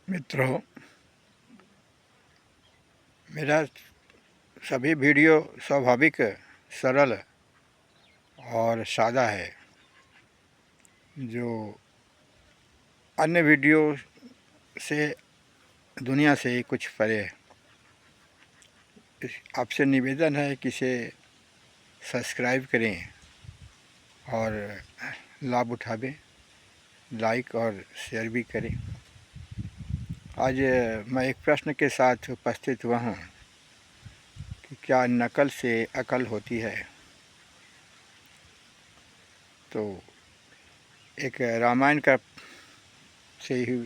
मित्रों, मेरा सभी वीडियो स्वाभाविक, सरल और सादा है, जो अन्य वीडियो से दुनिया से ही कुछ परे है। आपसे निवेदन है कि इसे सब्सक्राइब करें और लाभ उठावें, लाइक और शेयर भी करें। आज मैं एक प्रश्न के साथ उपस्थित हुआ हूँ कि क्या नकल से अकल होती है। तो एक रामायण का से ही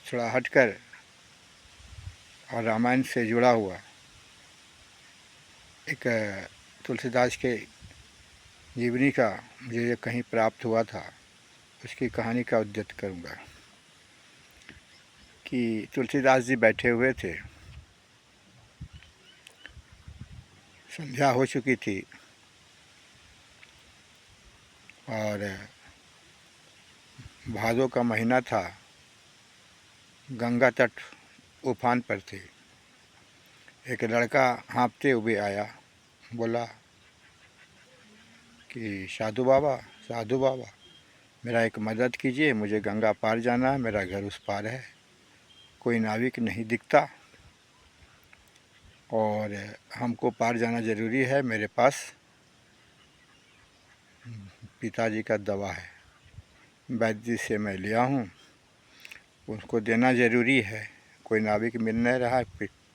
थोड़ा हटकर और रामायण से जुड़ा हुआ एक तुलसीदास के जीवनी का मुझे कहीं प्राप्त हुआ था, उसकी कहानी का उद्यत करूँगा। कि तुलसीदास जी बैठे हुए थे, संध्या हो चुकी थी और भादों का महीना था, गंगा तट उफान पर थे। एक लड़का हाँफते हुए आया, बोला कि साधु बाबा मेरा एक मदद कीजिए, मुझे गंगा पार जाना है, मेरा घर उस पार है, कोई नाविक नहीं दिखता और हमको पार जाना ज़रूरी है। मेरे पास पिताजी का दवा है, वैद्य से मैं लिया हूँ, उसको देना ज़रूरी है। कोई नाविक मिल नहीं रहा,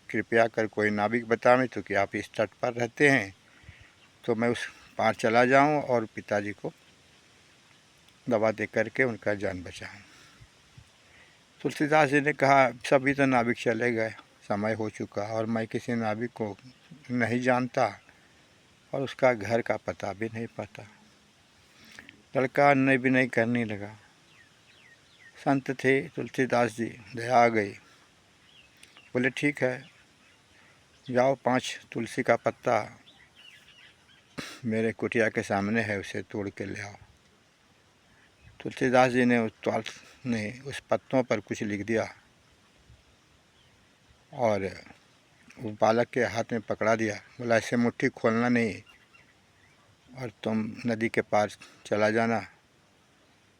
कृपया कर कोई नाविक बतावें तो कि आप इस तट पर रहते हैं तो मैं उस पार चला जाऊँ और पिताजी को दवा दे करके उनका जान बचाऊँ। तुलसीदास जी ने कहा, सभी तो नाविक चले गए, समय हो चुका और मैं किसी नाविक को नहीं जानता और उसका घर का पता भी नहीं पता। लड़का अन्य भी नहीं करने लगा। संत थे तुलसीदास जी, दया आ गई, बोले ठीक है, जाओ 5 तुलसी का पत्ता मेरे कुटिया के सामने है, उसे तोड़ के ले आओ। तुलसीदास जी ने उस पत्तों पर कुछ लिख दिया और वो बालक के हाथ में पकड़ा दिया, बोला ऐसे मुट्ठी खोलना नहीं और तुम नदी के पार चला जाना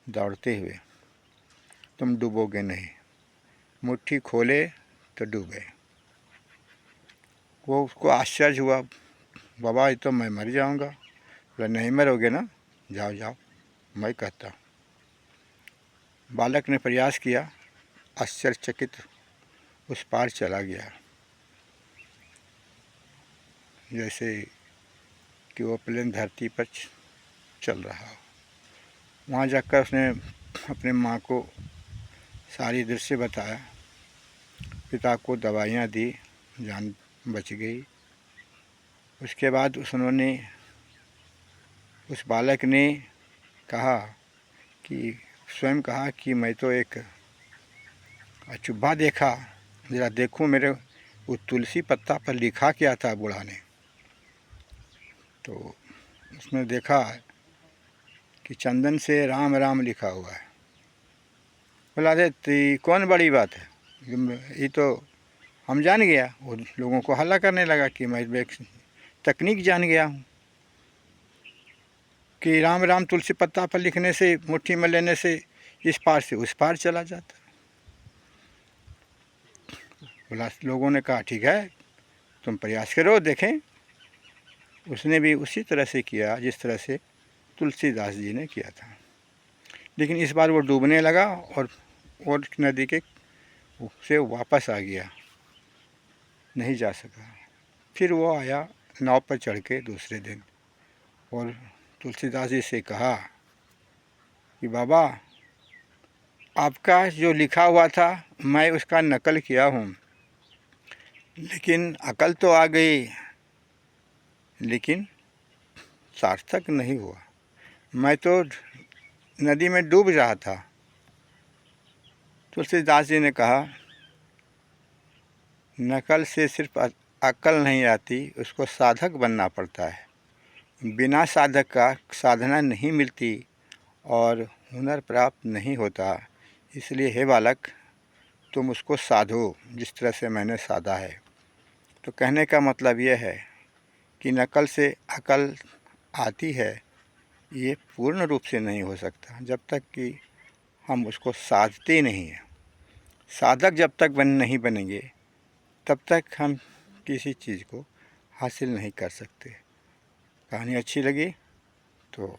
दौड़ते हुए, तुम डूबोगे नहीं। मुट्ठी खोले तो डूबे। वो उसको आश्चर्य हुआ, बाबा ये तो मैं मर जाऊंगा। बोला नहीं मरोगे ना, जाओ जाओ, मैं कहता हूँ। बालक ने प्रयास किया, आश्चर्यचकित उस पार चला गया, जैसे कि वो प्लेन धरती पर चल रहा हो। वहाँ जाकर उसने अपने माँ को सारी दृश्य बताया, पिता को दवाइयाँ दी, जान बच गई। उसके बाद उन्होंने उस बालक ने कहा कि स्वयं कहा कि मैं तो एक अचुभा देखा, ज़रा देखूं मेरे वो तुलसी पत्ता पर लिखा क्या था बूढ़ा ने। तो उसने देखा कि चंदन से राम राम लिखा हुआ है। बोला अरे तो कौन बड़ी बात है, ये तो हम जान गया। वो लोगों को हल्ला करने लगा कि मैं एक तकनीक जान गया हूँ कि राम राम तुलसी पत्ता पर लिखने से, मुट्ठी में लेने से इस पार से उस पार चला जाता। बोला, लोगों ने कहा ठीक है, तुम प्रयास करो, देखें। उसने भी उसी तरह से किया जिस तरह से तुलसीदास जी ने किया था, लेकिन इस बार वो डूबने लगा और नदी के से वापस आ गया, नहीं जा सका। फिर वो आया नाव पर चढ़ के दूसरे दिन और तुलसीदास जी से कहा कि बाबा आपका जो लिखा हुआ था मैं उसका नकल किया हूँ, लेकिन अकल तो आ गई, लेकिन सार्थक नहीं हुआ। मैं तो नदी में डूब रहा था। तुलसीदास जी ने कहा, नकल से सिर्फ अकल नहीं आती, उसको साधक बनना पड़ता है। बिना साधक का साधना नहीं मिलती और हुनर प्राप्त नहीं होता। इसलिए हे बालक, तुम उसको साधो जिस तरह से मैंने साधा है। तो कहने का मतलब यह है कि नकल से अकल आती है, ये पूर्ण रूप से नहीं हो सकता जब तक कि हम उसको साधते नहीं हैं। साधक जब तक नहीं बनेंगे तब तक हम किसी चीज़ को हासिल नहीं कर सकते। कहानी अच्छी लगी तो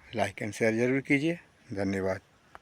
लाइक एंड शेयर ज़रूर कीजिए। धन्यवाद।